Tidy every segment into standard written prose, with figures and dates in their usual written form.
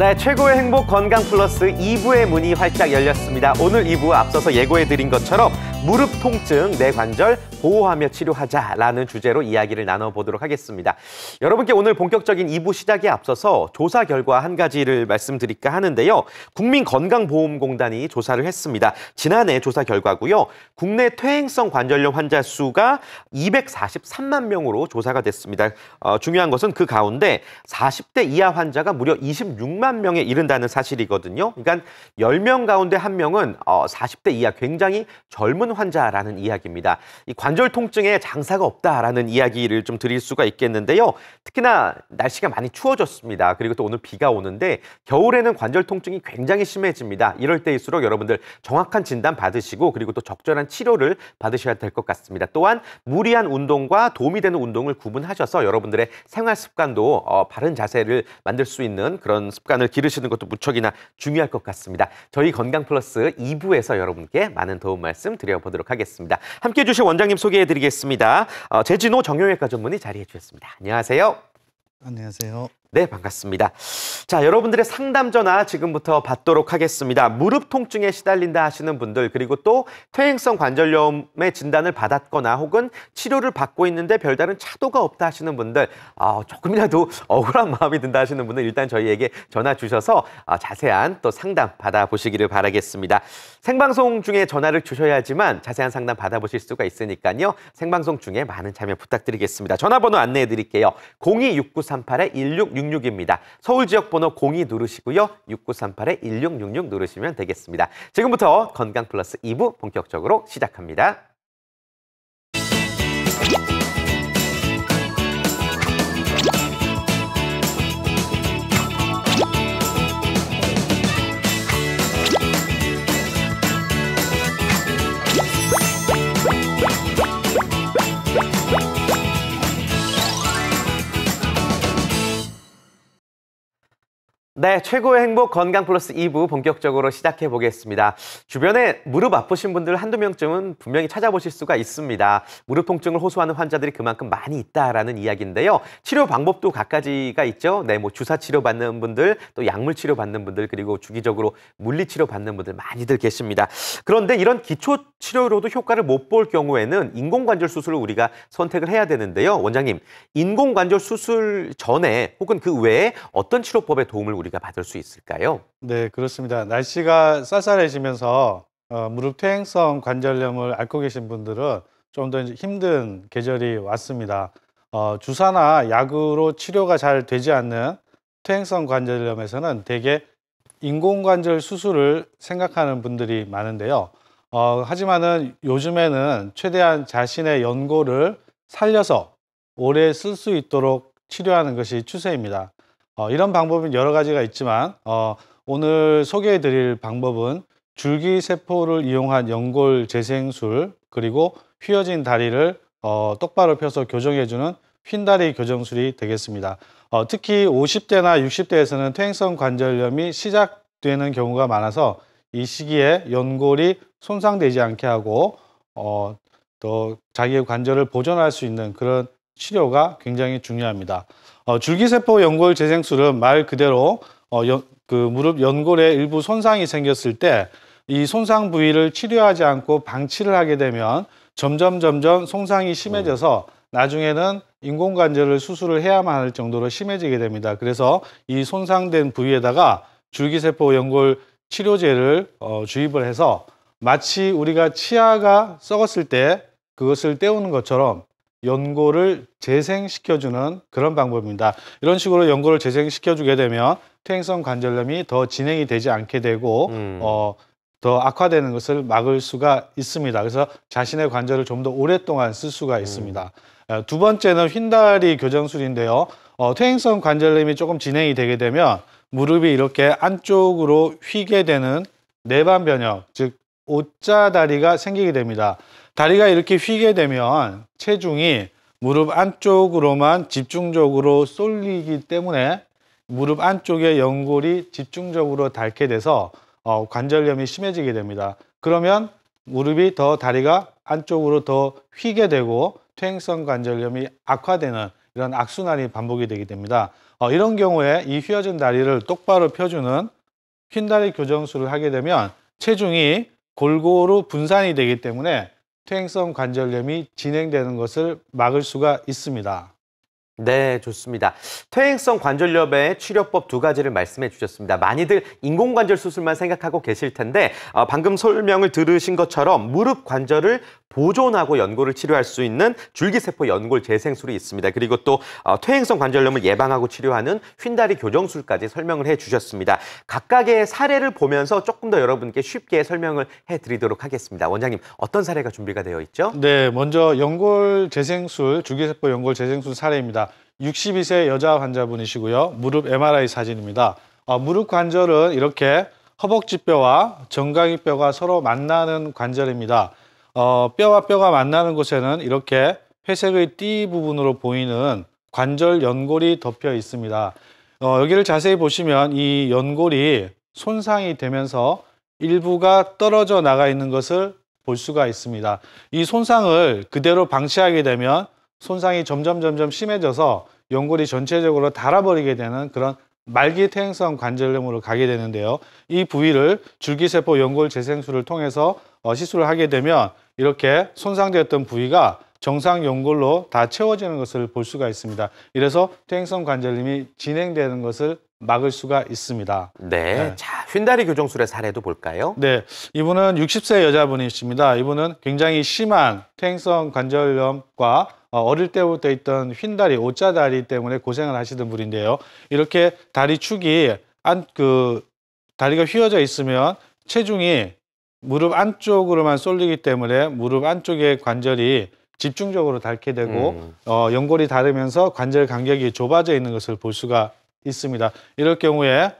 네, 최고의 행복 건강 플러스 2부의 문이 활짝 열렸습니다. 오늘 2부 앞서서 예고해드린 것처럼 무릎 통증, 뇌관절 보호하며 치료하자라는 주제로 이야기를 나눠보도록 하겠습니다. 여러분께 오늘 본격적인 2부 시작에 앞서서 조사 결과 한 가지를 말씀드릴까 하는데요. 국민건강보험공단이 조사를 했습니다. 지난해 조사 결과고요. 국내 퇴행성 관절염 환자 수가 243만 명으로 조사가 됐습니다. 중요한 것은 그 가운데 40대 이하 환자가 무려 26만 명에 이른다는 사실이거든요. 그러니까 10명 가운데 1명은 40대 이하 굉장히 젊은 환자라는 이야기입니다. 이 관절 통증에 장사가 없다라는 이야기를 좀 드릴 수가 있겠는데요. 특히나 날씨가 많이 추워졌습니다. 그리고 또 오늘 비가 오는데 겨울에는 관절 통증이 굉장히 심해집니다. 이럴 때일수록 여러분들 정확한 진단 받으시고 그리고 또 적절한 치료를 받으셔야 될 것 같습니다. 또한 무리한 운동과 도움이 되는 운동을 구분하셔서 여러분들의 생활 습관도 바른 자세를 만들 수 있는 그런 습관을 기르시는 것도 무척이나 중요할 것 같습니다. 저희 건강 플러스 2부에서 여러분께 많은 도움 말씀 드려보도록 하겠습니다. 함께해 주실 원장님 소개해드리겠습니다. 재진호 정형외과 전문의 자리해 주셨습니다. 안녕하세요. 안녕하세요. 네, 반갑습니다. 자, 여러분들의 상담 전화 지금부터 받도록 하겠습니다. 무릎 통증에 시달린다 하시는 분들, 그리고 또 퇴행성 관절염의 진단을 받았거나 혹은 치료를 받고 있는데 별다른 차도가 없다 하시는 분들, 조금이라도 억울한 마음이 든다 하시는 분들 일단 저희에게 전화 주셔서 자세한 또 상담 받아보시기를 바라겠습니다. 생방송 중에 전화를 주셔야지만 자세한 상담 받아보실 수가 있으니까요. 생방송 중에 많은 참여 부탁드리겠습니다. 전화번호 안내해 드릴게요. 02-6938-1666입니다. 서울 지역 번호 02 누르시고요. 6938-1666 누르시면 되겠습니다. 지금부터 건강 플러스 2부 본격적으로 시작합니다. 네, 최고의 행복 건강 플러스 2부 본격적으로 시작해 보겠습니다. 주변에 무릎 아프신 분들 한두 명쯤은 분명히 찾아보실 수가 있습니다. 무릎 통증을 호소하는 환자들이 그만큼 많이 있다라는 이야기인데요. 치료 방법도 각가지가 있죠. 네, 뭐 주사 치료 받는 분들, 또 약물 치료 받는 분들, 그리고 주기적으로 물리 치료 받는 분들 많이들 계십니다. 그런데 이런 기초 치료로도 효과를 못 볼 경우에는 인공관절 수술을 우리가 선택을 해야 되는데요. 원장님, 인공관절 수술 전에 혹은 그 외에 어떤 치료법의 도움을 우리가 받을 수 있을까요? 네, 그렇습니다. 날씨가 쌀쌀해지면서 무릎 퇴행성 관절염을 앓고 계신 분들은 좀 더 힘든 계절이 왔습니다. 주사나 약으로 치료가 잘 되지 않는 퇴행성 관절염에서는 대개 인공관절 수술을 생각하는 분들이 많은데요. 하지만은 요즘에는 최대한 자신의 연골을 살려서 오래 쓸 수 있도록 치료하는 것이 추세입니다. 이런 방법은 여러 가지가 있지만 오늘 소개해 드릴 방법은 줄기세포를 이용한 연골 재생술, 그리고 휘어진 다리를 똑바로 펴서 교정해주는 휜다리 교정술이 되겠습니다. 특히 50대나 60대에서는 퇴행성 관절염이 시작되는 경우가 많아서 이 시기에 연골이 손상되지 않게 하고 또 자기의 관절을 보존할 수 있는 그런 치료가 굉장히 중요합니다. 줄기세포 연골 재생술은 말 그대로 그 무릎 연골에 일부 손상이 생겼을 때 이 손상 부위를 치료하지 않고 방치를 하게 되면 점점 손상이 심해져서 나중에는 인공관절을 수술을 해야만 할 정도로 심해지게 됩니다. 그래서 이 손상된 부위에다가 줄기세포 연골 치료제를 주입을 해서 마치 우리가 치아가 썩었을 때 그것을 떼우는 것처럼 연골을 재생시켜주는 그런 방법입니다. 이런 식으로 연골을 재생시켜주게 되면 퇴행성 관절염이 더 진행이 되지 않게 되고 더 악화되는 것을 막을 수가 있습니다. 그래서 자신의 관절을 좀 더 오랫동안 쓸 수가 있습니다. 두 번째는 휜다리 교정술인데요. 퇴행성 관절염이 조금 진행이 되게 되면 무릎이 이렇게 안쪽으로 휘게 되는 내반 변형, 즉 O자 다리가 생기게 됩니다. 다리가 이렇게 휘게 되면 체중이 무릎 안쪽으로만 집중적으로 쏠리기 때문에 무릎 안쪽에 연골이 집중적으로 닳게 돼서 관절염이 심해지게 됩니다. 그러면 무릎이 다리가 안쪽으로 더 휘게 되고 퇴행성 관절염이 악화되는 이런 악순환이 반복이 되게 됩니다. 이런 경우에 이 휘어진 다리를 똑바로 펴주는 휜다리 교정술을 하게 되면 체중이 골고루 분산이 되기 때문에 퇴행성 관절염이 진행되는 것을 막을 수가 있습니다. 네, 좋습니다. 퇴행성 관절염의 치료법 두 가지를 말씀해 주셨습니다. 많이들 인공관절 수술만 생각하고 계실 텐데 방금 설명을 들으신 것처럼 무릎 관절을 보존하고 연골을 치료할 수 있는 줄기세포 연골 재생술이 있습니다. 그리고 또 퇴행성 관절염을 예방하고 치료하는 휜다리 교정술까지 설명을 해주셨습니다. 각각의 사례를 보면서 조금 더 여러분께 쉽게 설명을 해드리도록 하겠습니다. 원장님, 어떤 사례가 준비가 되어 있죠? 네, 먼저 연골 재생술, 줄기세포 연골 재생술 사례입니다. 62세 여자 환자분이시고요. 무릎 MRI 사진입니다. 무릎 관절은 이렇게 허벅지뼈와 정강이뼈가 서로 만나는 관절입니다. 뼈와 뼈가 만나는 곳에는 이렇게 회색의 띠 부분으로 보이는 관절 연골이 덮여 있습니다. 여기를 자세히 보시면 이 연골이 손상이 되면서 일부가 떨어져 나가 있는 것을 볼 수가 있습니다. 이 손상을 그대로 방치하게 되면 손상이 점점 심해져서 연골이 전체적으로 닳아버리게 되는 그런 말기 퇴행성 관절염으로 가게 되는데요. 이 부위를 줄기세포 연골 재생술을 통해서 시술을 하게 되면 이렇게 손상되었던 부위가 정상 연골로 다 채워지는 것을 볼 수가 있습니다. 이래서 퇴행성 관절염이 진행되는 것을 막을 수가 있습니다. 네. 자, 휜다리 교정술의 사례도 볼까요? 네, 이분은 60세 여자분이십니다. 이분은 굉장히 심한 퇴행성 관절염과 어릴 때부터 있던 휜다리, 오자다리 때문에 고생을 하시던 분인데요. 이렇게 다리 축이 다리가 휘어져 있으면 체중이 무릎 안쪽으로만 쏠리기 때문에 무릎 안쪽의 관절이 집중적으로 닳게 되고 연골이 닳으면서 관절 간격이 좁아져 있는 것을 볼 수가 있습니다. 이럴 경우에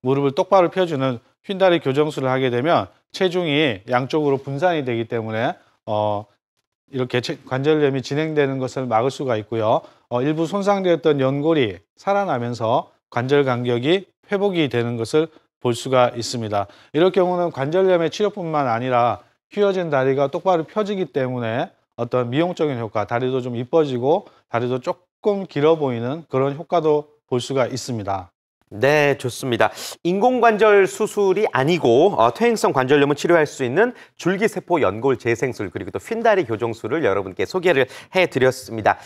무릎을 똑바로 펴주는 휜다리 교정술을 하게 되면 체중이 양쪽으로 분산이 되기 때문에 이렇게 관절염이 진행되는 것을 막을 수가 있고요. 일부 손상되었던 연골이 살아나면서 관절 간격이 회복이 되는 것을 볼 수가 있습니다. 이럴 경우는 관절염의 치료뿐만 아니라 휘어진 다리가 똑바로 펴지기 때문에 어떤 미용적인 효과, 다리도 좀 이뻐지고 다리도 조금 길어 보이는 그런 효과도 볼 수가 있습니다. 네, 좋습니다. 인공관절 수술이 아니고 퇴행성 관절염을 치료할 수 있는 줄기세포 연골 재생술 그리고 또 휜다리 교정술을 여러분께 소개를 해드렸습니다.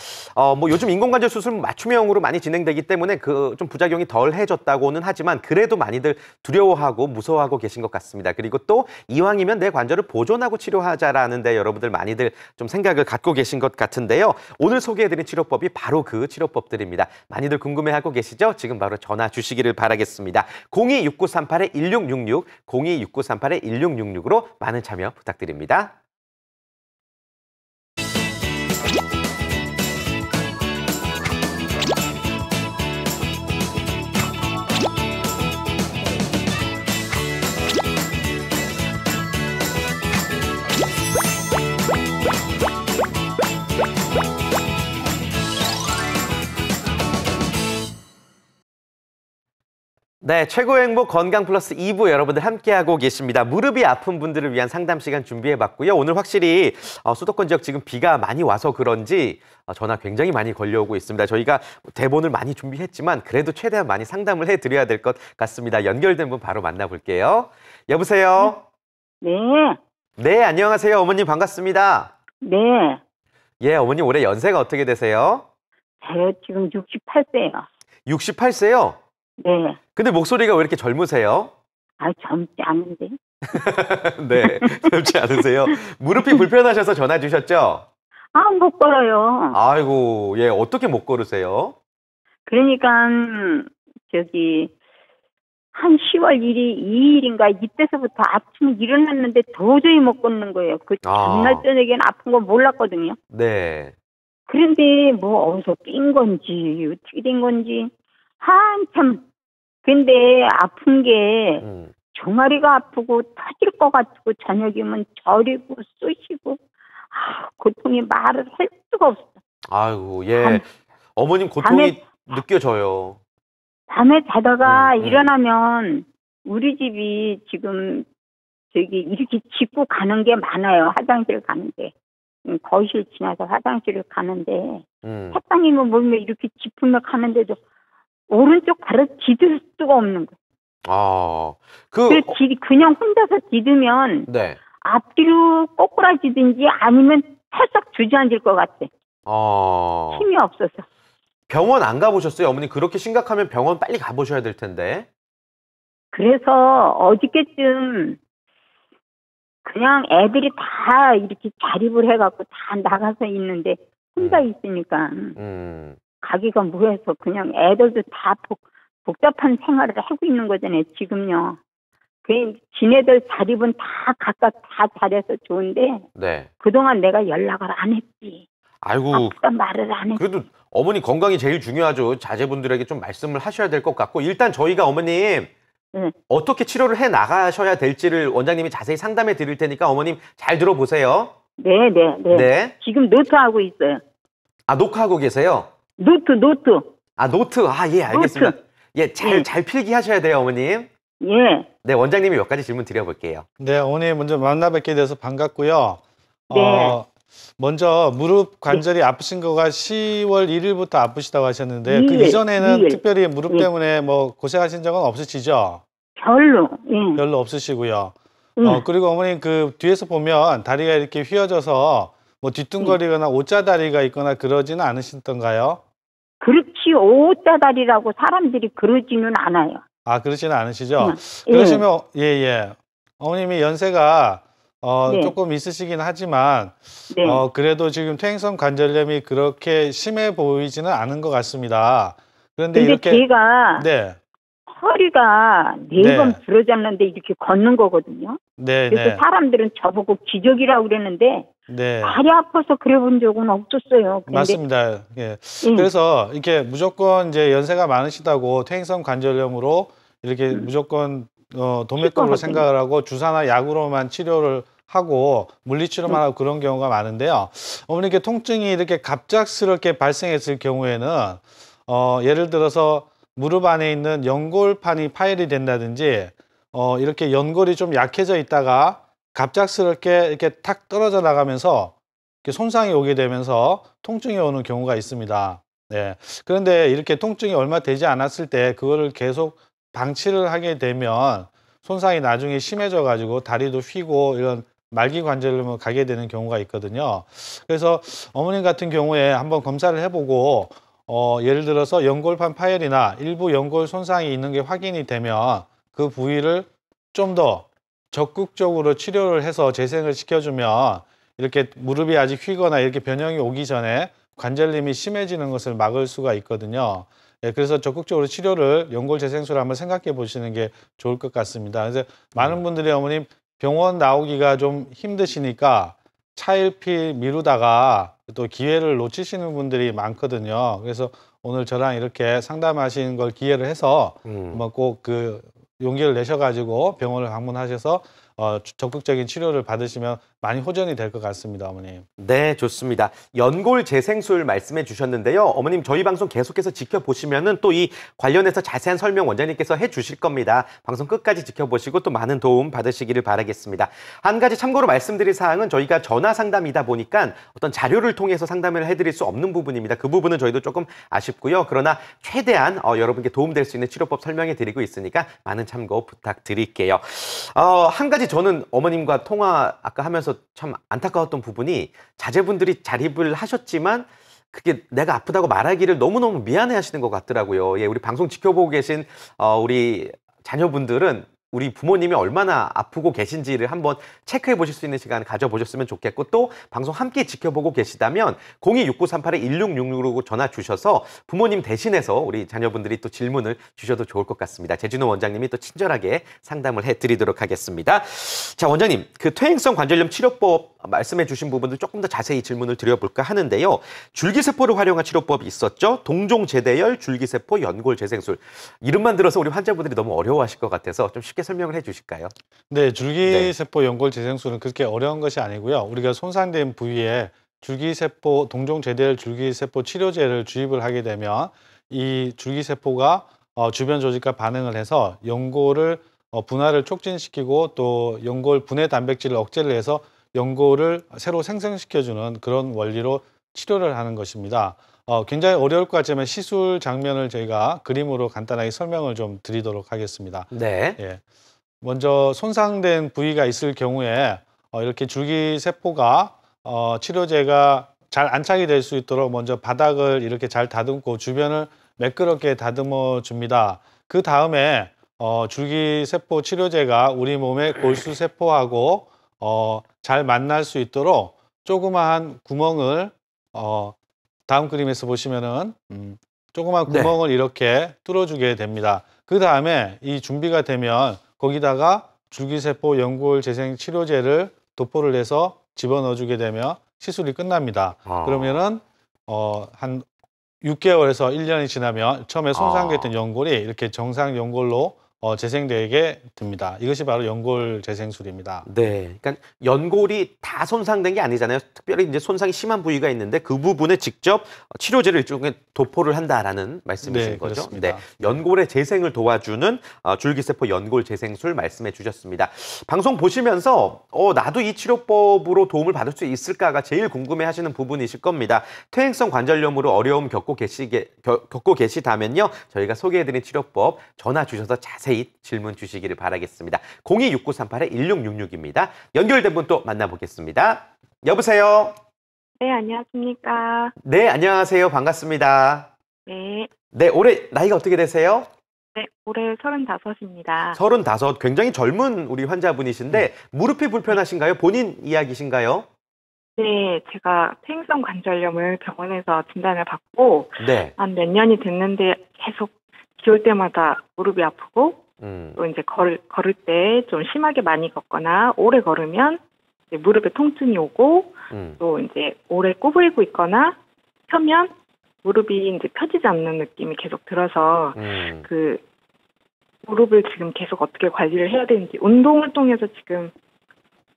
요즘 인공관절 수술 맞춤형으로 많이 진행되기 때문에 좀 부작용이 덜해졌다고는 하지만 그래도 많이들 두려워하고 무서워하고 계신 것 같습니다. 그리고 또 이왕이면 내 관절을 보존하고 치료하자라는 데 여러분들 많이들 좀 생각을 갖고 계신 것 같은데요. 오늘 소개해드린 치료법이 바로 그 치료법들입니다. 많이들 궁금해하고 계시죠? 지금 바로 전화 주시기를 바라겠습니다. 026938-1666, 026938-1666으로 많은 참여 부탁드립니다. 네, 최고의 행복 건강 플러스 2부 여러분들 함께하고 계십니다. 무릎이 아픈 분들을 위한 상담 시간 준비해봤고요. 오늘 확실히 수도권 지역 지금 비가 많이 와서 그런지 전화 굉장히 많이 걸려오고 있습니다. 저희가 대본을 많이 준비했지만 그래도 최대한 많이 상담을 해드려야 될 것 같습니다. 연결된 분 바로 만나볼게요. 여보세요? 네. 네, 안녕하세요. 어머님 반갑습니다. 네. 예, 어머님 올해 연세가 어떻게 되세요? 제가 지금 68세요. 68세요? 네. 근데 목소리가 왜 이렇게 젊으세요? 젊지 않은데. 네, 젊지 않으세요. 무릎이 불편하셔서 전화 주셨죠? 못 걸어요. 아이고, 예, 어떻게 못 걸으세요? 그러니까, 한 10월 2일인가 이때서부터 아침에 일어났는데 도저히 못 걷는 거예요. 그 전날 저녁에는 아픈 거 몰랐거든요. 네. 그런데 어디서 낀 건지, 어떻게 된 건지, 한참. 근데 아픈 게 종아리가 아프고 터질 것 같고 저녁이면 저리고 쑤시고 고통이 말을 할 수가 없어. 아이고, 예. 어머님 고통이 느껴져요. 밤에 자다가 일어나면 우리 집이 지금 이렇게 짚고 가는 게 많아요. 화장실 가는데. 거실 지나서 화장실을 가는데 음. 몸에 이렇게 짚으며 가는데도 오른쪽 발을 디딜 수가 없는 거예요. 아, 그냥 혼자서 디디면 네. 앞뒤로 꼬꾸라지든지 아니면 살짝 주저앉을 것 같아. 힘이 없어서. 병원 안 가보셨어요? 어머니 그렇게 심각하면 병원 빨리 가보셔야 될 텐데. 그래서 어저께쯤 그냥 애들이 다 이렇게 자립을 해갖고 다 나가서 있는데 혼자 있으니까 가기가 뭐해서 그냥 애들도 다 복잡한 생활을 하고 있는 거잖아요, 지금요. 지네들 자립은 다 각각 다 잘해서 좋은데 네. 그동안 내가 연락을 안 했지. 아이고, 아프다 말을 안 했지. 그래도 어머니 건강이 제일 중요하죠. 자제분들에게 좀 말씀을 하셔야 될 것 같고, 일단 저희가 어머님 어떻게 치료를 해 나가셔야 될지를 원장님이 자세히 상담해 드릴 테니까 어머님 잘 들어보세요. 네. 네. 지금 노트하고 있어요. 아, 녹화하고 계세요? 노트. 아, 노트. 아, 예, 알겠습니다. 노트. 예, 잘 필기 하셔야 돼요, 어머님. 예. 네, 원장님이 몇 가지 질문 드려볼게요. 네, 어머니 먼저 만나 뵙게 돼서 반갑고요. 네. 먼저 무릎 관절이 아프신 거가 10월 1일부터 아프시다고 하셨는데 그 2일, 이전에는 2일. 특별히 무릎 예. 때문에 뭐 고생하신 적은 없으시죠? 별로. 예. 별로 없으시고요. 예. 그리고 어머니 그 뒤에서 보면 다리가 이렇게 휘어져서 뭐 뒤뚱거리거나 오자다리가 있거나 그러지는 않으시던가요? 그렇지 오자다리라고 사람들이 그러지는 않아요. 아, 그러지는 않으시죠? 예. 그러시면 예. 어머님이 연세가 네. 조금 있으시긴 하지만 네. 그래도 지금 퇴행성 관절염이 그렇게 심해 보이지는 않은 것 같습니다. 그런데 근데 이렇게 제가 네. 허리가 네. 4번 부러졌는데 이렇게 걷는 거거든요. 네, 그래서 네. 사람들은 저보고 기적이라고 그랬는데 네. 다리 아파서 그래 본 적은 없었어요. 근데 맞습니다. 예. 그래서 이렇게 무조건 이제 연세가 많으시다고 퇴행성 관절염으로 이렇게 무조건 동맥경으로 생각을 하고 주사나 약으로만 치료를 하고 물리치료만 하고 그런 경우가 많은데요. 어머니께 통증이 이렇게 갑작스럽게 발생했을 경우에는 예를 들어서 무릎 안에 있는 연골판이 파열이 된다든지 이렇게 연골이 좀 약해져 있다가 갑작스럽게 이렇게 탁 떨어져 나가면서 이렇게 손상이 오게 되면서 통증이 오는 경우가 있습니다. 네. 그런데 이렇게 통증이 얼마 되지 않았을 때 그거를 계속 방치를 하게 되면 손상이 나중에 심해져 가지고 다리도 휘고 이런 말기 관절염을 가게 되는 경우가 있거든요. 그래서 어머님 같은 경우에 한번 검사를 해보고 예를 들어서 연골판 파열이나 일부 연골 손상이 있는 게 확인이 되면 그 부위를 좀 더 적극적으로 치료를 해서 재생을 시켜주면 이렇게 무릎이 아직 휘거나 이렇게 변형이 오기 전에 관절염이 심해지는 것을 막을 수가 있거든요. 예, 그래서 적극적으로 치료를 연골 재생술을 한번 생각해 보시는 게 좋을 것 같습니다. 그래서 많은 분들이 어머님 병원 나오기가 좀 힘드시니까 차일피일 미루다가 또 기회를 놓치시는 분들이 많거든요. 그래서 오늘 저랑 이렇게 상담하신 걸 기회를 해서 한번 꼭 그 용기를 내셔가지고 병원을 방문하셔서 적극적인 치료를 받으시면 많이 호전이 될 것 같습니다, 어머님. 네, 좋습니다. 연골 재생술 말씀해 주셨는데요. 어머님, 저희 방송 계속해서 지켜보시면은 또 이 관련해서 자세한 설명 원장님께서 해 주실 겁니다. 방송 끝까지 지켜보시고 또 많은 도움 받으시기를 바라겠습니다. 한 가지 참고로 말씀드릴 사항은 저희가 전화 상담이다 보니까 어떤 자료를 통해서 상담을 해드릴 수 없는 부분입니다. 그 부분은 저희도 조금 아쉽고요. 그러나 최대한 여러분께 도움될 수 있는 치료법 설명해 드리고 있으니까 많은 참고 부탁드릴게요. 한 가지 저는 어머님과 통화 아까 하면서 참 안타까웠던 부분이 자제분들이 자립을 하셨지만 그게 내가 아프다고 말하기를 너무너무 미안해 하시는 것 같더라고요. 예, 우리 방송 지켜보고 계신 우리 자녀분들은 우리 부모님이 얼마나 아프고 계신지를 한번 체크해 보실 수 있는 시간 가져보셨으면 좋겠고 또 방송 함께 지켜보고 계시다면 026938-1666으로 전화 주셔서 부모님 대신해서 우리 자녀분들이 또 질문을 주셔도 좋을 것 같습니다. 재준호 원장님이 또 친절하게 상담을 해드리도록 하겠습니다. 자, 원장님, 그 퇴행성 관절염 치료법 말씀해 주신 부분들 조금 더 자세히 질문을 드려볼까 하는데요. 줄기세포를 활용한 치료법이 있었죠. 동종제대열 줄기세포 연골재생술. 이름만 들어서 우리 환자분들이 너무 어려워하실 것 같아서 좀 쉽게 설명을 해 주실까요? 네, 줄기세포 연골재생술은 그렇게 어려운 것이 아니고요. 우리가 손상된 부위에 줄기세포, 동종제대열 줄기세포 치료제를 주입을 하게 되면 이 줄기세포가 주변 조직과 반응을 해서 연골을 분할을 촉진시키고 또 연골 분해 단백질을 억제를 해서 연골을 새로 생성시켜주는 그런 원리로 치료를 하는 것입니다. 굉장히 어려울 것 같지만 시술 장면을 저희가 그림으로 간단하게 설명을 좀 드리도록 하겠습니다. 네. 예. 먼저 손상된 부위가 있을 경우에 이렇게 줄기세포가 치료제가 잘 안착이 될 수 있도록 먼저 바닥을 이렇게 잘 다듬고 주변을 매끄럽게 다듬어 줍니다. 그 다음에 줄기세포 치료제가 우리 몸의 골수세포하고 잘 만날 수 있도록 조그마한 구멍을 다음 그림에서 보시면은 조그마한 구멍을 이렇게 뚫어주게 됩니다. 그 다음에 이 준비가 되면 거기다가 줄기세포 연골 재생 치료제를 도포를 해서 집어넣어주게 되면 시술이 끝납니다. 그러면은 한 6개월에서 1년이 지나면 처음에 손상됐던 연골이 이렇게 정상 연골로 재생되게 됩니다. 이것이 바로 연골 재생술입니다. 네, 그러니까 연골이 다 손상된 게 아니잖아요. 특별히 이제 손상이 심한 부위가 있는데 그 부분에 직접 치료제를 일종의 도포를 한다라는 말씀이신 네, 거죠. 그렇습니다. 네, 연골의 재생을 도와주는 줄기세포 연골 재생술 말씀해 주셨습니다. 방송 보시면서 나도 이 치료법으로 도움을 받을 수 있을까가 제일 궁금해하시는 부분이실 겁니다. 퇴행성 관절염으로 어려움 겪고 계시다면요, 저희가 소개해드린 치료법 전화 주셔서 자세히 질문 주시기를 바라겠습니다. 026938-1666입니다. 연결된 분 또 만나보겠습니다. 여보세요? 네, 안녕하십니까. 네, 안녕하세요. 반갑습니다. 네, 네, 올해 나이가 어떻게 되세요? 네, 올해 35입니다. 35, 굉장히 젊은 우리 환자분이신데 무릎이 불편하신가요? 본인 이야기신가요? 네, 제가 퇴행성 관절염을 병원에서 진단을 받고 네. 한 몇 년이 됐는데 계속 비 올 때마다 무릎이 아프고 또 이제 걸을 때 좀 심하게 많이 걷거나 오래 걸으면 이제 무릎에 통증이 오고 또 이제 오래 구부리고 있거나 펴면 무릎이 이제 펴지지 않는 느낌이 계속 들어서 그 무릎을 지금 계속 어떻게 관리를 해야 되는지 운동을 통해서 지금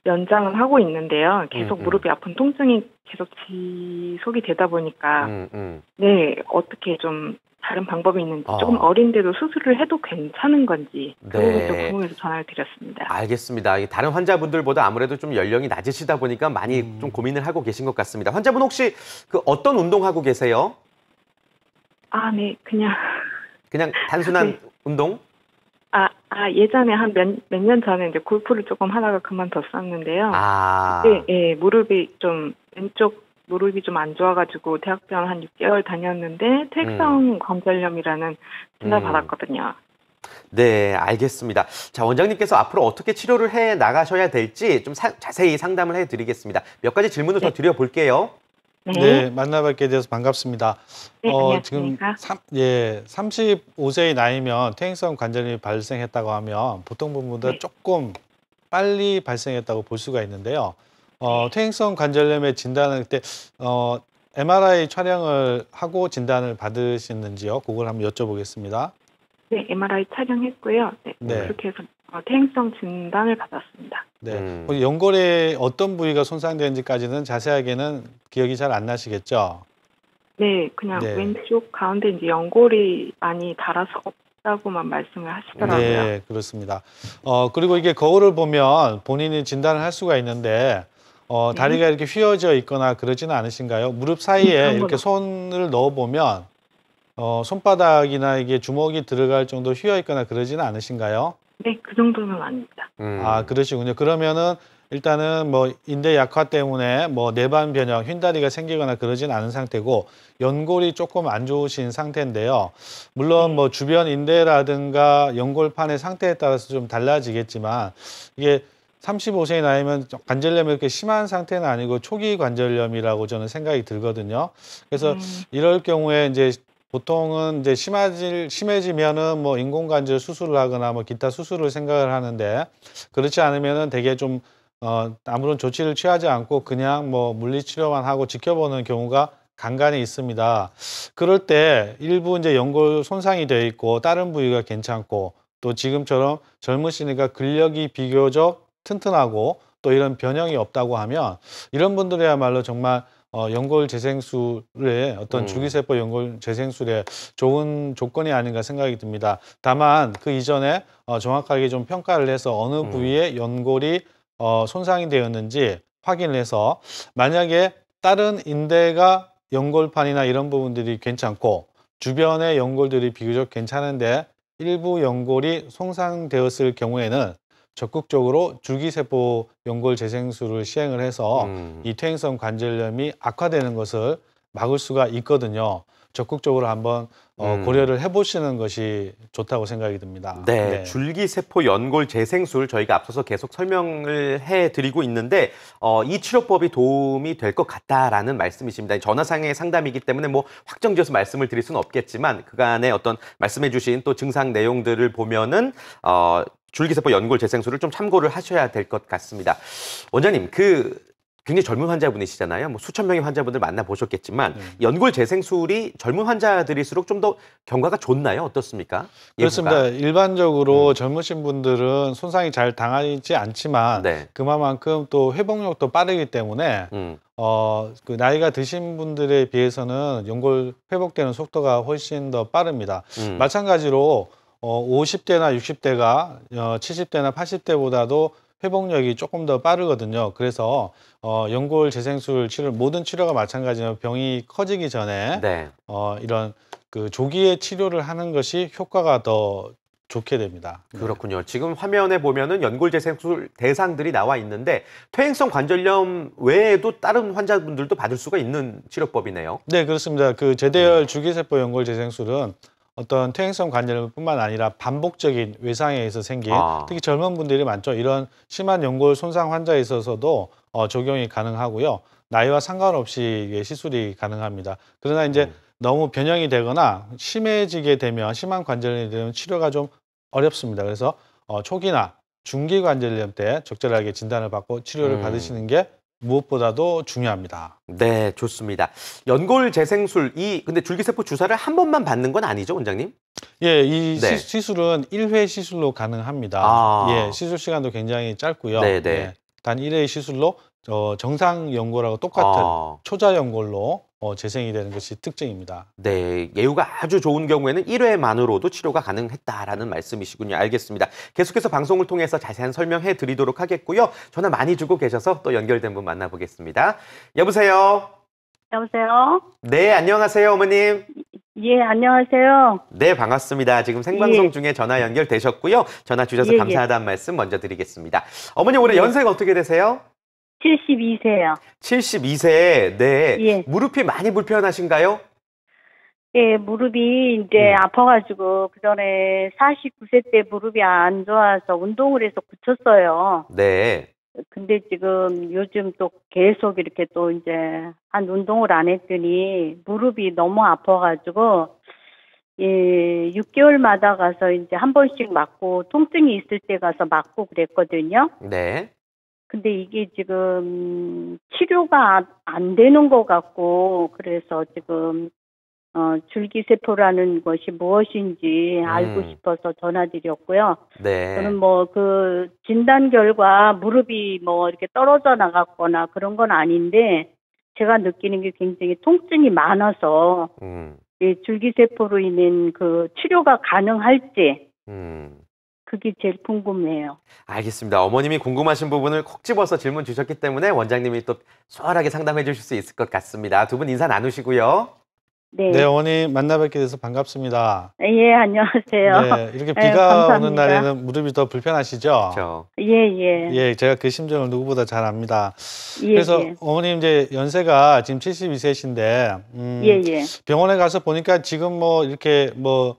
연장을 하고 있는데요. 계속 무릎이 아픈 통증이 계속 지속이 되다 보니까 네, 어떻게 좀 다른 방법이 있는지 조금 어린데도 수술을 해도 괜찮은 건지 그 부분이 좀 궁금해서 전화를 드렸습니다. 알겠습니다. 다른 환자분들보다 아무래도 좀 연령이 낮으시다 보니까 많이 좀 고민을 하고 계신 것 같습니다. 환자분 혹시 그 어떤 운동하고 계세요? 아, 네, 그냥 단순한 네. 운동? 예전에 한 몇 년 전에 이제 골프를 조금 하다가 그만뒀었는데요. 네, 무릎이 좀 왼쪽 무릎이 좀 안 좋아가지고 대학병원 한 6개월 다녔는데 퇴행성 관절염이라는 진단 받았거든요. 네, 알겠습니다. 자, 원장님께서 앞으로 어떻게 치료를 해 나가셔야 될지 좀 자세히 상담을 해드리겠습니다. 몇 가지 질문을 더 드려볼게요. 네, 만나뵙게 되어서 반갑습니다. 네, 지금 안녕하십니까. 35세의 나이면 퇴행성 관절염이 발생했다고 하면 보통 분보다 조금 빨리 발생했다고 볼 수가 있는데요. 퇴행성 관절염의 진단을 때 MRI 촬영을 하고 진단을 받으셨는지요? 그걸 한번 여쭤보겠습니다. 네, MRI 촬영했고요. 네. 그렇게 해서 퇴행성 진단을 받았습니다. 네, 연골의 어떤 부위가 손상되는지까지는 자세하게는 기억이 잘 안 나시겠죠? 네, 그냥 왼쪽 가운데 이제 연골이 많이 닳아서 없다고만 말씀을 하시더라고요. 네, 그렇습니다. 그리고 이게 거울을 보면 본인이 진단을 할 수가 있는데 다리가 이렇게 휘어져 있거나 그러지는 않으신가요? 무릎 사이에 이렇게 손을 넣어보면 손바닥이나 이게 주먹이 들어갈 정도 휘어 있거나 그러지는 않으신가요? 네, 그 정도는 아닙니다. 그러시군요. 그러면은 일단은 뭐 인대 약화 때문에 뭐 내반 변형, 휜다리가 생기거나 그러진 않은 상태고 연골이 조금 안 좋으신 상태인데요. 물론 뭐 주변 인대라든가 연골판의 상태에 따라서 좀 달라지겠지만 이게 35세의 나이면 관절염이 그렇게 심한 상태는 아니고 초기 관절염이라고 저는 생각이 들거든요. 그래서 이럴 경우에 이제 보통은 이제 심해지면은 뭐 인공관절 수술을 하거나 뭐 기타 수술을 생각을 하는데 그렇지 않으면은 되게 좀 아무런 조치를 취하지 않고 그냥 뭐 물리치료만 하고 지켜보는 경우가 간간히 있습니다. 그럴 때 일부 이제 연골 손상이 되어 있고 다른 부위가 괜찮고 또 지금처럼 젊으시니까 근력이 비교적 튼튼하고 또 이런 변형이 없다고 하면 이런 분들이야말로 정말 연골 재생술의 어떤 줄기세포 연골 재생술의 좋은 조건이 아닌가 생각이 듭니다. 다만 그 이전에 정확하게 좀 평가를 해서 어느 부위에 연골이 손상이 되었는지 확인을 해서 만약에 다른 인대가 연골판이나 이런 부분들이 괜찮고 주변의 연골들이 비교적 괜찮은데 일부 연골이 손상되었을 경우에는 적극적으로 줄기세포 연골 재생술을 시행을 해서 이 퇴행성 관절염이 악화되는 것을 막을 수가 있거든요. 적극적으로 한번 고려를 해보시는 것이 좋다고 생각이 듭니다. 네, 줄기세포 연골 재생술 저희가 앞서서 계속 설명을 해드리고 있는데 이 치료법이 도움이 될 것 같다라는 말씀이십니다. 전화상의 상담이기 때문에 뭐 확정지어서 말씀을 드릴 수는 없겠지만 그간의 어떤 말씀해주신 또 증상 내용들을 보면은 줄기세포 연골 재생술을 좀 참고를 하셔야 될 것 같습니다. 원장님, 굉장히 젊은 환자분이시잖아요. 뭐 수천 명의 환자분들 만나보셨겠지만 연골 재생술이 젊은 환자들일수록 좀 더 경과가 좋나요? 어떻습니까? 그렇습니다. 일반적으로 젊으신 분들은 손상이 잘 당하지 않지만 그만큼 또 회복력도 빠르기 때문에 그 나이가 드신 분들에 비해서는 연골 회복되는 속도가 훨씬 더 빠릅니다. 마찬가지로 50대나 60대가 70대나 80대보다도 회복력이 조금 더 빠르거든요. 그래서 연골 재생술 치료 모든 치료가 마찬가지로 병이 커지기 전에 이런 그 조기에 치료를 하는 것이 효과가 더 좋게 됩니다. 그렇군요. 지금 화면에 보면은 연골 재생술 대상들이 나와 있는데 퇴행성 관절염 외에도 다른 환자분들도 받을 수가 있는 치료법이네요. 네, 그렇습니다. 그 제대열 줄기세포 연골 재생술은 어떤 퇴행성 관절염뿐만 아니라 반복적인 외상에 의해서 생긴 특히 젊은 분들이 많죠. 이런 심한 연골 손상 환자에 있어서도 적용이 가능하고요. 나이와 상관없이 시술이 가능합니다. 그러나 이제 너무 변형이 되거나 심해지게 되면 심한 관절염이 되면 치료가 좀 어렵습니다. 그래서 초기나 중기 관절염 때 적절하게 진단을 받고 치료를 받으시는 게 무엇보다도 중요합니다. 네, 좋습니다. 연골 재생술, 근데 줄기세포 주사를 한 번만 받는 건 아니죠, 원장님? 예, 이 시술은 1회 시술로 가능합니다. 예, 시술 시간도 굉장히 짧고요. 예, 단 1회 시술로 정상 연골하고 똑같은 초자 연골로 재생이 되는 것이 특징입니다. 네, 예후가 아주 좋은 경우에는 1회만으로도 치료가 가능했다라는 말씀이시군요. 알겠습니다. 계속해서 방송을 통해서 자세한 설명해 드리도록 하겠고요. 전화 많이 주고 계셔서 또 연결된 분 만나보겠습니다. 여보세요? 여보세요? 네, 안녕하세요, 어머님. 예, 안녕하세요. 네, 반갑습니다. 지금 생방송 중에 전화 연결되셨고요. 전화 주셔서 감사하다는 말씀 먼저 드리겠습니다. 어머님 올해 연세가 어떻게 되세요? 72세요. 72세, 네. 무릎이 많이 불편하신가요? 예, 무릎이 이제 아파가지고 그전에 49세 때 무릎이 안 좋아서 운동을 해서 고쳤어요. 네. 근데 지금 요즘 또 계속 이렇게 또 이제 한 운동을 안 했더니 무릎이 너무 아파가지고 예, 6개월마다 가서 이제 한 번씩 맞고 통증이 있을 때 가서 맞고 그랬거든요. 네. 근데 이게 지금 치료가 안 되는 것 같고 그래서 지금 줄기세포라는 것이 무엇인지 알고 싶어서 전화드렸고요. 네. 저는 뭐 그 진단 결과 무릎이 뭐 이렇게 떨어져 나갔거나 그런 건 아닌데 제가 느끼는 게 굉장히 통증이 많아서 예, 줄기세포로 인한 그 치료가 가능할지 그게 제일 궁금해요. 알겠습니다. 어머님이 궁금하신 부분을 콕 집어서 질문 주셨기 때문에 원장님이 또 수월하게 상담해 주실 수 있을 것 같습니다. 두 분 인사 나누시고요. 네, 어머니 만나뵙게 돼서 반갑습니다. 예, 안녕하세요. 네, 이렇게 비가 오는 날에는 무릎이 더 불편하시죠? 그렇죠. 예, 제가 그 심정을 누구보다 잘 압니다. 그래서 어머님 이제 연세가 지금 72세신데 병원에 가서 보니까 지금 뭐 이렇게 뭐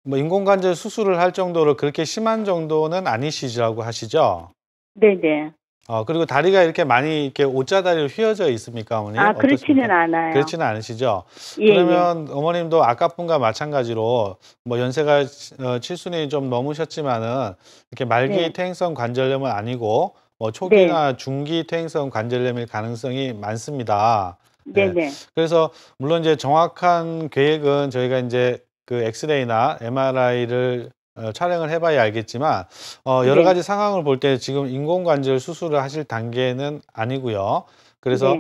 인공관절 수술을 할 정도로 그렇게 심한 정도는 아니시라고 하시죠? 네네. 그리고 다리가 이렇게 많이 이렇게 옷자다리로 휘어져 있습니까, 어머니? 그렇지는 않아요. 그렇지는 않으시죠? 그러면 어머님도 아까 분과 마찬가지로 뭐 연세가 7순이 좀 넘으셨지만은 이렇게 말기 퇴행성 관절염은 아니고 뭐 초기나 중기 퇴행성 관절염일 가능성이 많습니다. 네네. 그래서 물론 이제 정확한 계획은 저희가 이제 그 엑스레이나 MRI를 촬영을 해봐야 알겠지만 여러 가지 상황을 볼 때 지금 인공관절 수술을 하실 단계는 아니고요. 그래서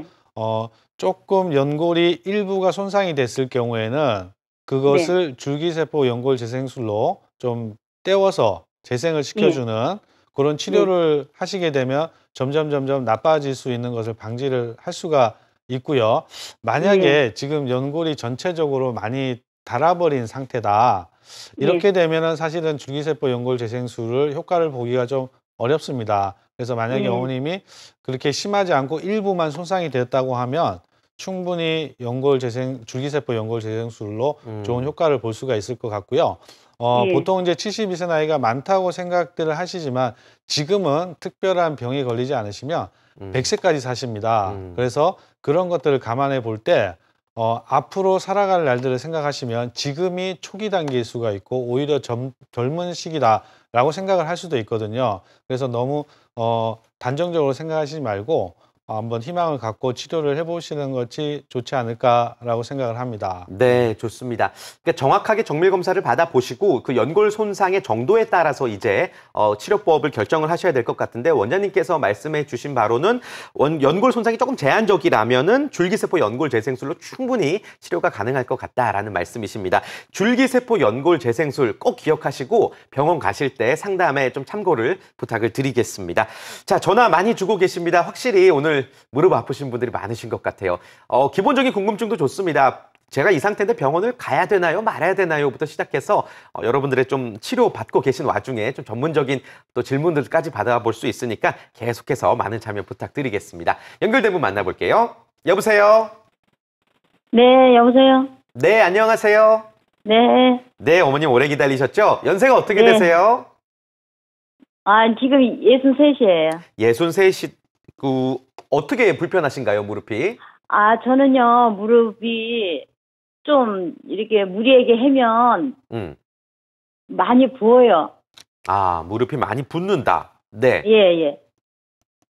조금 연골이 일부가 손상이 됐을 경우에는 그것을 줄기세포 연골 재생술로 좀 떼워서 재생을 시켜주는 그런 치료를 하시게 되면 점점 나빠질 수 있는 것을 방지를 할 수가 있고요. 만약에 지금 연골이 전체적으로 많이 닳아버린 상태다. 이렇게 되면은 사실은 줄기세포 연골 재생술을 효과를 보기가 좀 어렵습니다. 그래서 만약에 어머님이 그렇게 심하지 않고 일부만 손상이 됐다고 하면 충분히 줄기세포 연골 재생술로 좋은 효과를 볼 수가 있을 것 같고요. 보통 이제 72세 나이가 많다고 생각들을 하시지만 지금은 특별한 병이 걸리지 않으시면 100세까지 사십니다. 그래서 그런 것들을 감안해 볼 때 앞으로 살아갈 날들을 생각하시면 지금이 초기 단계일 수가 있고 오히려 젊은 시기다라고 생각을 할 수도 있거든요. 그래서 너무 단정적으로 생각하시지 말고 한번 희망을 갖고 치료를 해보시는 것이 좋지 않을까라고 생각을 합니다. 네, 좋습니다. 그러니까 정확하게 정밀 검사를 받아보시고 그 연골 손상의 정도에 따라서 이제 치료법을 결정을 하셔야 될 것 같은데 원장님께서 말씀해 주신 바로는 연골 손상이 조금 제한적이라면은 줄기세포 연골 재생술로 충분히 치료가 가능할 것 같다라는 말씀이십니다. 줄기세포 연골 재생술 꼭 기억하시고 병원 가실 때 상담에 좀 참고를 부탁을 드리겠습니다. 자, 전화 많이 주고 계십니다. 확실히 오늘 무릎 아프신 분들이 많으신 것 같아요. 기본적인 궁금증도 좋습니다. 제가 이 상태인데 병원을 가야 되나요? 말아야 되나요?부터 시작해서 여러분들의 좀 치료받고 계신 와중에 좀 전문적인 또 질문들까지 받아볼 수 있으니까 계속해서 많은 참여 부탁드리겠습니다. 연결된 분 만나볼게요. 여보세요? 네, 여보세요? 네, 안녕하세요. 네. 네, 어머님 오래 기다리셨죠? 연세가 어떻게 네. 되세요? 지금 63이에요. 63시, 어떻게 불편하신가요, 무릎이? 저는요, 무릎이 좀 이렇게 무리하게 하면 많이 부어요. 무릎이 많이 붓는다. 네. 예.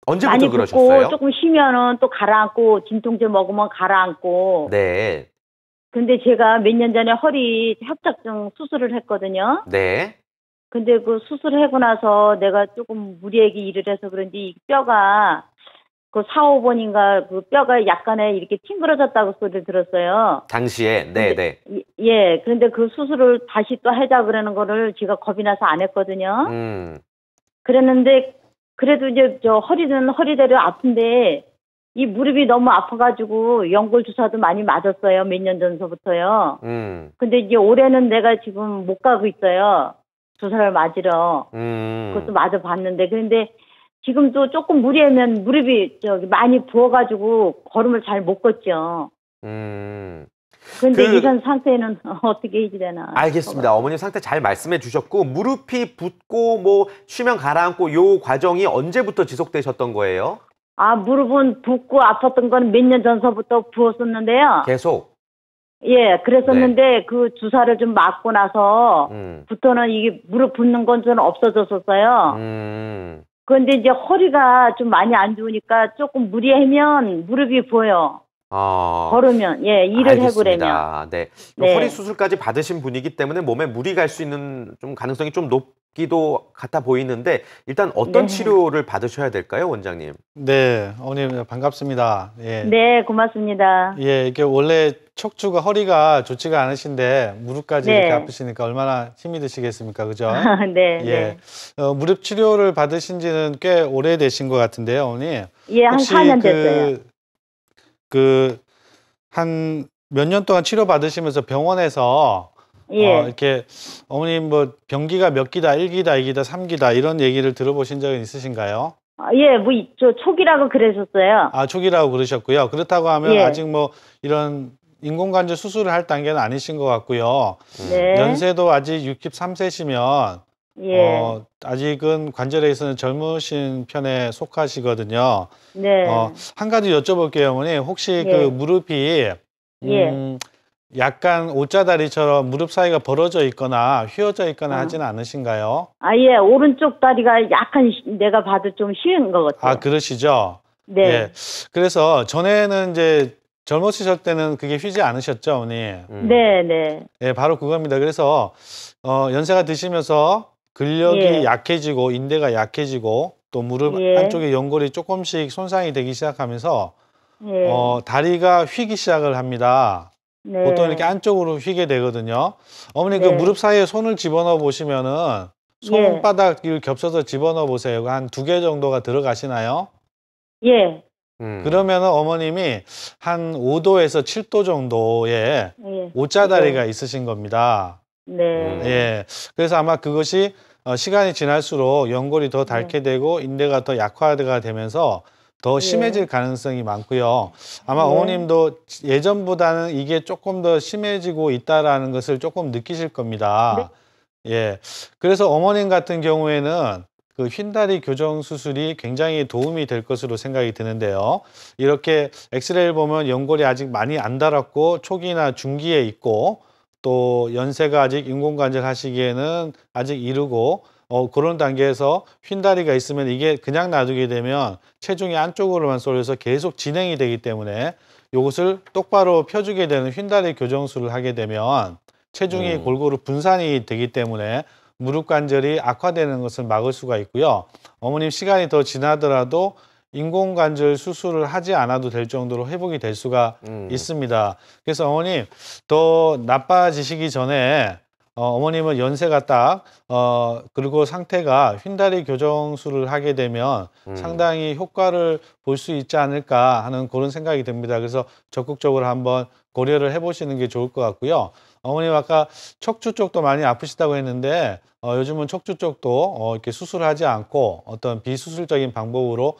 언제부터 많이 그러셨어요? 붓고 조금 쉬면은 또 가라앉고 진통제 먹으면 가라앉고. 네. 근데 제가 몇 년 전에 허리 협착증 수술을 했거든요. 네. 근데 그 수술을 하고 나서 내가 조금 무리하게 일을 해서 그런지 이 뼈가 그 4, 5번인가 그 뼈가 약간의 이렇게 튕그러졌다고 소리를 들었어요. 당시에, 네네. 예, 그런데 그 수술을 다시 또 하자 그러는 거를 제가 겁이 나서 안 했거든요. 그랬는데 그래도 이제 저 허리는 허리대로 아픈데 이 무릎이 너무 아파가지고 연골 주사도 많이 맞았어요. 몇 년 전서부터요. 근데 이제 올해는 내가 지금 못 가고 있어요. 주사를 맞으러. 그것도 맞아봤는데 그런데 지금도 조금 무리하면 무릎이 많이 부어가지고 걸음을 잘 못 걷죠. 그런데 이런 상태는 어떻게 해야 되나. 알겠습니다. 어머님 상태 잘 말씀해 주셨고 무릎이 붓고 뭐 쉬면 가라앉고 요 과정이 언제부터 지속되셨던 거예요? 무릎은 붓고 아팠던 건 몇 년 전서부터 부었었는데요. 계속? 예, 그랬었는데 그 주사를 좀 맞고 나서부터는 이게 무릎 붓는 건 좀 없어졌었어요. 그런데 이제 허리가 좀 많이 안 좋으니까 조금 무리하면 무릎이 부어요. 걸으면, 예, 일을 해보려면. 네. 네. 허리 수술까지 받으신 분이기 때문에 몸에 무리 갈 수 있는 좀 가능성이 좀 높기도 같아 보이는데 일단 어떤 치료를 받으셔야 될까요, 원장님? 네, 어머님 반갑습니다. 예. 네, 고맙습니다. 예, 이게 원래 척추가 허리가 좋지가 않으신데 무릎까지 네. 이렇게 아프시니까 얼마나 힘이 드시겠습니까, 그죠? 네, 예. 무릎 치료를 받으신 지는 꽤 오래되신 것 같은데요, 어머니. 예, 한 혹시 4년 됐어요. 한 몇 년 동안 치료 받으시면서 병원에서 예. 이렇게 어머님 뭐 병기가 몇 기다, 1기다, 2기다, 3기다 이런 얘기를 들어보신 적은 있으신가요? 예, 뭐, 저 초기라고 그러셨어요. 초기라고 그러셨고요. 그렇다고 하면 예. 아직 뭐 이런 인공관절 수술을 할 단계는 아니신 것 같고요. 네. 연세도 아직 63세시면 예. 아직은 관절에 있어서는 젊으신 편에 속하시거든요. 네. 한 가지 여쭤볼게요, 어머니. 혹시 예. 그 무릎이 약간 옷자다리처럼 무릎 사이가 벌어져 있거나 휘어져 있거나 하지는 않으신가요? 예, 오른쪽 다리가 약간 내가 봐도 좀 쉬운 것 같아요. 그러시죠? 네. 예. 그래서 전에는 이제 젊으실 때는 그게 휘지 않으셨죠, 어머니? 네, 네. 예, 바로 그겁니다. 그래서 연세가 드시면서 근력이 예. 약해지고 인대가 약해지고 또 무릎 예. 한쪽에 연골이 조금씩 손상이 되기 시작하면서 예. 다리가 휘기 시작을 합니다. 네. 보통 이렇게 안쪽으로 휘게 되거든요. 어머니 그 네. 무릎 사이에 손을 집어넣어 보시면은 손바닥을 겹쳐서 집어넣어 보세요. 한 2개 정도가 들어가시나요? 예. 그러면 어머님이 한 5도에서 7도 정도의 예. 옷자다리가 있으신 겁니다. 네. 예. 그래서 아마 그것이 시간이 지날수록 연골이 더 닳게 되고 인대가 더 약화가 되면서 더 심해질 가능성이 많고요. 아마 어머님도 예전보다는 이게 조금 더 심해지고 있다라는 것을 조금 느끼실 겁니다. 예. 그래서 어머님 같은 경우에는 그 휜다리 교정 수술이 굉장히 도움이 될 것으로 생각이 드는데요. 이렇게 엑스레이를 보면 연골이 아직 많이 안 닳았고 초기나 중기에 있고 또 연세가 아직 인공관절 하시기에는 아직 이르고 그런 단계에서 휜다리가 있으면 이게 그냥 놔두게 되면 체중이 안쪽으로만 쏠려서 계속 진행이 되기 때문에 이것을 똑바로 펴주게 되는 휜다리 교정술을 하게 되면 체중이 골고루 분산이 되기 때문에 무릎 관절이 악화되는 것을 막을 수가 있고요. 어머님 시간이 더 지나더라도 인공관절 수술을 하지 않아도 될 정도로 회복이 될 수가 있습니다. 그래서 어머님 더 나빠지시기 전에 어머님은 연세가 딱 그리고 상태가 휜다리 교정술을 하게 되면 상당히 효과를 볼 수 있지 않을까 하는 그런 생각이 듭니다. 그래서 적극적으로 한번 고려를 해보시는 게 좋을 것 같고요. 어머님 아까 척추 쪽도 많이 아프시다고 했는데 요즘은 척추 쪽도 이렇게 수술하지 않고 어떤 비수술적인 방법으로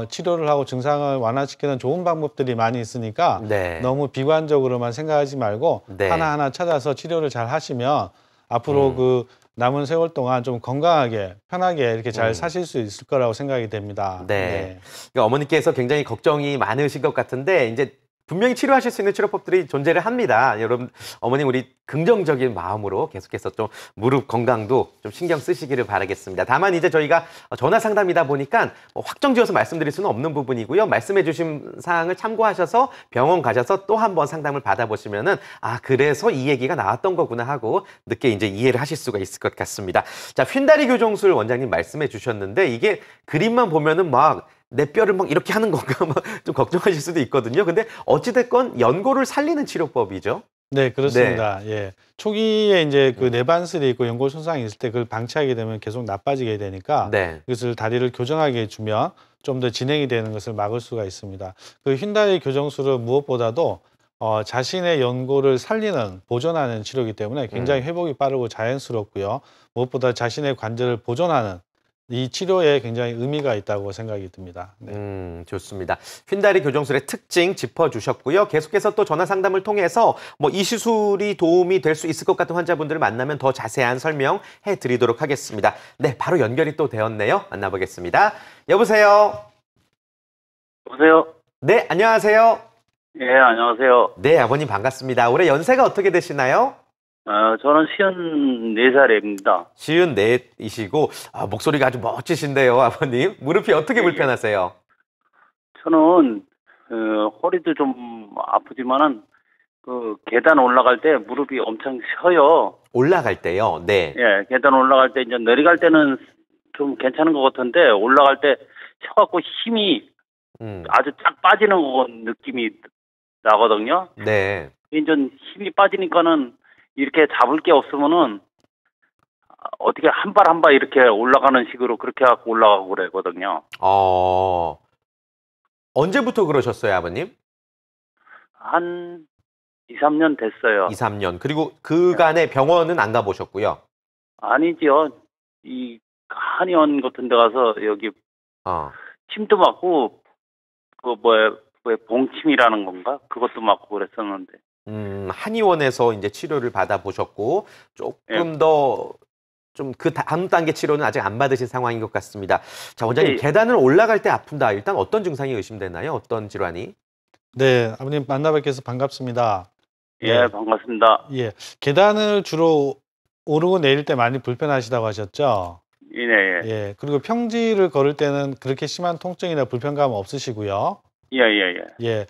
치료를 하고 증상을 완화시키는 좋은 방법들이 많이 있으니까 너무 비관적으로만 생각하지 말고 하나하나 찾아서 치료를 잘 하시면 앞으로 그 남은 세월 동안 좀 건강하게 편하게 이렇게 잘 사실 수 있을 거라고 생각이 됩니다. 그러니까 어머니께서 굉장히 걱정이 많으신 것 같은데 이제 분명히 치료하실 수 있는 치료법들이 존재를 합니다. 여러분, 어머님 우리 긍정적인 마음으로 계속해서 좀 무릎 건강도 좀 신경 쓰시기를 바라겠습니다. 다만 이제 저희가 전화 상담이다 보니까 확정지어서 말씀드릴 수는 없는 부분이고요. 말씀해 주신 사항을 참고하셔서 병원 가셔서 또 한 번 상담을 받아보시면은 그래서 이 얘기가 나왔던 거구나 하고 늦게 이제 이해를 하실 수가 있을 것 같습니다. 자, 휜다리 교정술 원장님 말씀해 주셨는데 이게 그림만 보면은 막 내 뼈를 막 이렇게 하는 건가 막 좀 걱정하실 수도 있거든요. 근데 어찌됐건 연골을 살리는 치료법이죠. 네, 그렇습니다. 예. 초기에 이제 그 내반슬이 있고 연골 손상이 있을 때 그걸 방치하게 되면 계속 나빠지게 되니까 그것을 다리를 교정하게 해주면 좀 더 진행이 되는 것을 막을 수가 있습니다. 그 휜다리 교정술은 무엇보다도 자신의 연골을 살리는, 보존하는 치료이기 때문에 굉장히 회복이 빠르고 자연스럽고요. 무엇보다 자신의 관절을 보존하는 이 치료에 굉장히 의미가 있다고 생각이 듭니다. 좋습니다. 휜다리 교정술의 특징 짚어주셨고요. 계속해서 또 전화 상담을 통해서 이 시술이 도움이 될 수 있을 것 같은 환자분들을 만나면 더 자세한 설명해 드리도록 하겠습니다. 네, 바로 연결이 또 되었네요. 만나보겠습니다. 여보세요? 여보세요? 네, 안녕하세요. 예, 안녕하세요. 네, 아버님 반갑습니다. 올해 연세가 어떻게 되시나요? 저는 54살입니다. 54이시고 목소리가 아주 멋지신데요, 아버님. 무릎이 어떻게 불편하세요? 저는 허리도 좀 아프지만은 그 계단 올라갈 때 무릎이 엄청 쉬어요. 올라갈 때요? 네. 예, 계단 올라갈 때 이제 내려갈 때는 좀 괜찮은 것 같은데 올라갈 때 쉬어갖고 힘이 아주 쫙 빠지는 느낌이 나거든요. 네. 이제 힘이 빠지니까는 이렇게 잡을 게 없으면은 어떻게 한 발 한 발 이렇게 올라가는 식으로 그렇게 하고 올라가고 그러거든요. 언제부터 그러셨어요, 아버님? 한 2, 3년 됐어요. 2, 3년. 그리고 그간에 병원은 안 가보셨고요? 아니죠. 이 한의원 같은 데 가서 여기 침도 맞고 그 왜 봉침이라는 건가? 그것도 맞고 그랬었는데. 한의원에서 이제 치료를 받아보셨고 조금 더 좀 그 다음 단계 치료는 아직 안 받으신 상황인 것 같습니다. 자, 원장님 계단을 올라갈 때 아픈다. 일단 어떤 증상이 의심되나요? 어떤 질환이? 네, 아버님 만나 뵙게서 반갑습니다. 예, 반갑습니다. 예, 계단을 주로 오르고 내릴 때 많이 불편하시다고 하셨죠? 예. 예, 그리고 평지를 걸을 때는 그렇게 심한 통증이나 불편감 없으시고요. 예.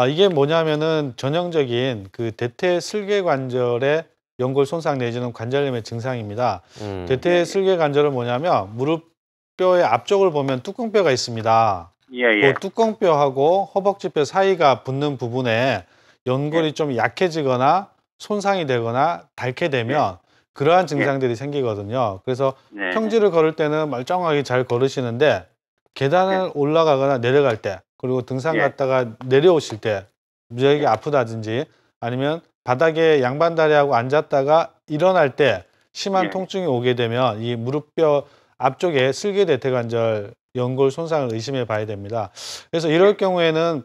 이게 뭐냐면은 전형적인 그 대퇴슬개관절의 연골 손상 내지는 관절염의 증상입니다. 대퇴슬개관절은 뭐냐면 무릎뼈의 앞쪽을 보면 뚜껑뼈가 있습니다. 그 뚜껑뼈하고 허벅지뼈 사이가 붙는 부분에 연골이 좀 약해지거나 손상이 되거나 닳게 되면 그러한 증상들이 생기거든요. 그래서 네. 평지를 걸을 때는 멀쩡하게 잘 걸으시는데 계단을 올라가거나 내려갈 때 그리고 등산 갔다가 내려오실 때 무지하게 아프다든지 아니면 바닥에 양반다리하고 앉았다가 일어날 때 심한 통증이 오게 되면 이 무릎뼈 앞쪽에 슬개대퇴관절 연골 손상을 의심해 봐야 됩니다. 그래서 이럴 경우에는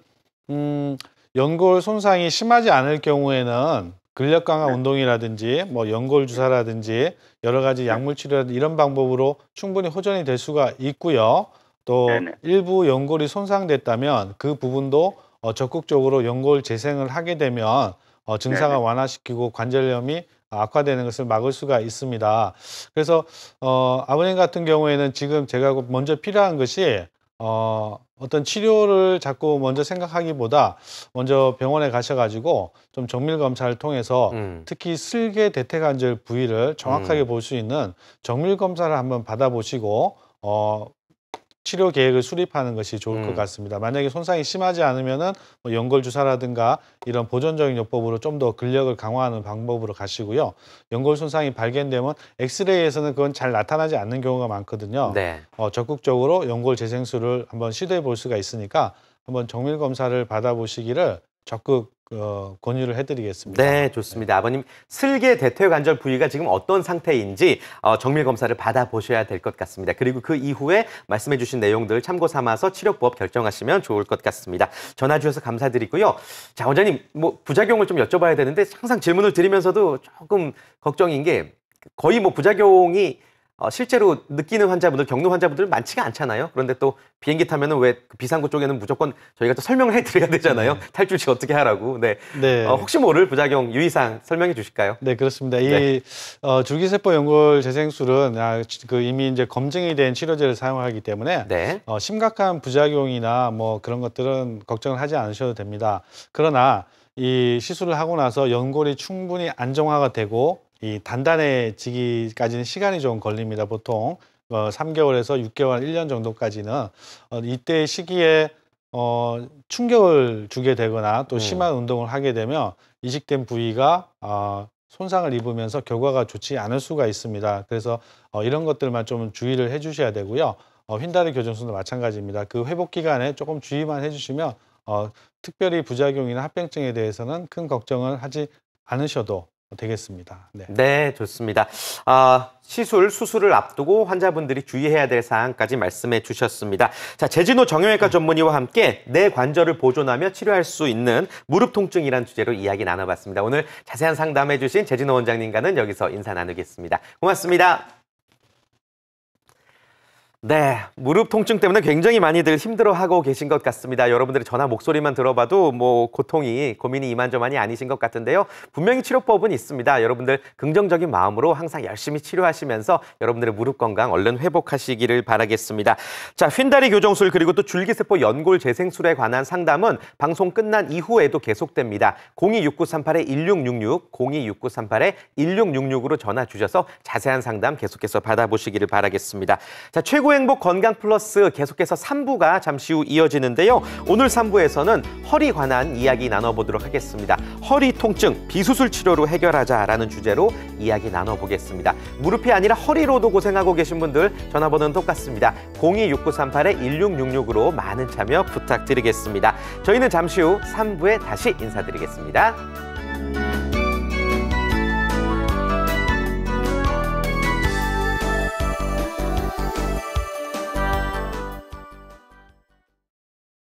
연골 손상이 심하지 않을 경우에는 근력 강화 운동이라든지 뭐 연골 주사라든지 여러 가지 약물 치료라든지 이런 방법으로 충분히 호전이 될 수가 있고요. 또 일부 연골이 손상됐다면 그 부분도 적극적으로 연골 재생을 하게 되면 증상을 완화시키고 관절염이 악화되는 것을 막을 수가 있습니다. 그래서 아버님 같은 경우에는 지금 제가 먼저 필요한 것이 어떤 치료를 자꾸 먼저 생각하기보다 먼저 병원에 가셔가지고 좀 정밀 검사를 통해서 특히 슬개대퇴관절 부위를 정확하게 볼 수 있는 정밀 검사를 한번 받아보시고 치료 계획을 수립하는 것이 좋을 것 같습니다. 만약에 손상이 심하지 않으면은 뭐 연골 주사라든가 이런 보존적인 요법으로 좀 더 근력을 강화하는 방법으로 가시고요. 연골 손상이 발견되면 엑스레이에서는 그건 잘 나타나지 않는 경우가 많거든요. 네. 적극적으로 연골 재생술을 한번 시도해 볼 수가 있으니까 한번 정밀 검사를 받아보시기를 적극 권유를 해드리겠습니다. 네, 좋습니다. 아버님 슬개대퇴관절 부위가 지금 어떤 상태인지 정밀 검사를 받아보셔야 될 것 같습니다. 그리고 그 이후에 말씀해 주신 내용들 참고 삼아서 치료법 결정하시면 좋을 것 같습니다. 전화 주셔서 감사드리고요. 자, 원장님 뭐 부작용을 좀 여쭤봐야 되는데 항상 질문을 드리면서도 조금 걱정인 게 거의 뭐 부작용이 실제로 느끼는 환자분들, 겪는 환자분들 많지가 않잖아요. 그런데 또 비행기 타면은 왜 비상구 쪽에는 무조건 저희가 또 설명을 해드려야 되잖아요. 탈출 시 어떻게 하라고. 네. 혹시 모를 부작용 유의사항 설명해 주실까요? 네, 그렇습니다. 이 줄기세포 연골 재생술은 이미 이제 검증이 된 치료제를 사용하기 때문에 심각한 부작용이나 뭐 그런 것들은 걱정을 하지 않으셔도 됩니다. 그러나 이 시술을 하고 나서 연골이 충분히 안정화가 되고 이 단단해지기까지는 시간이 좀 걸립니다. 보통 3개월에서 6개월, 1년 정도까지는 이때 시기에 충격을 주게 되거나 또 심한 운동을 하게 되면 이식된 부위가 손상을 입으면서 결과가 좋지 않을 수가 있습니다. 그래서 이런 것들만 좀 주의를 해주셔야 되고요. 휜다리 교정술도 마찬가지입니다. 그 회복 기간에 조금 주의만 해주시면 특별히 부작용이나 합병증에 대해서는 큰 걱정을 하지 않으셔도 되겠습니다. 네, 좋습니다. 수술을 앞두고 환자분들이 주의해야 될 사항까지 말씀해 주셨습니다. 자, 재진호 정형외과 전문의와 함께 내 관절을 보존하며 치료할 수 있는 무릎 통증이란 주제로 이야기 나눠봤습니다. 오늘 자세한 상담해 주신 재진호 원장님과는 여기서 인사 나누겠습니다. 고맙습니다. 네, 무릎 통증 때문에 굉장히 많이들 힘들어하고 계신 것 같습니다. 여러분들의 전화 목소리만 들어봐도 뭐 고민이 이만저만이 아니신 것 같은데요. 분명히 치료법은 있습니다. 여러분들 긍정적인 마음으로 항상 열심히 치료하시면서 여러분들의 무릎 건강 얼른 회복하시기를 바라겠습니다. 자, 휜다리 교정술 그리고 또 줄기세포 연골 재생술에 관한 상담은 방송 끝난 이후에도 계속됩니다. 026938-1666, 026938-1666으로 전화 주셔서 자세한 상담 계속해서 받아보시기를 바라겠습니다. 자, 최고의 행복 건강 플러스 계속해서 3부가 잠시 후 이어지는데요. 오늘 3부에서는 허리 관한 이야기 나눠보도록 하겠습니다. 허리 통증 비수술 치료로 해결하자라는 주제로 이야기 나눠보겠습니다. 무릎이 아니라 허리로도 고생하고 계신 분들 전화번호는 똑같습니다. 026938-1666으로 많은 참여 부탁드리겠습니다. 저희는 잠시 후 3부에 다시 인사드리겠습니다.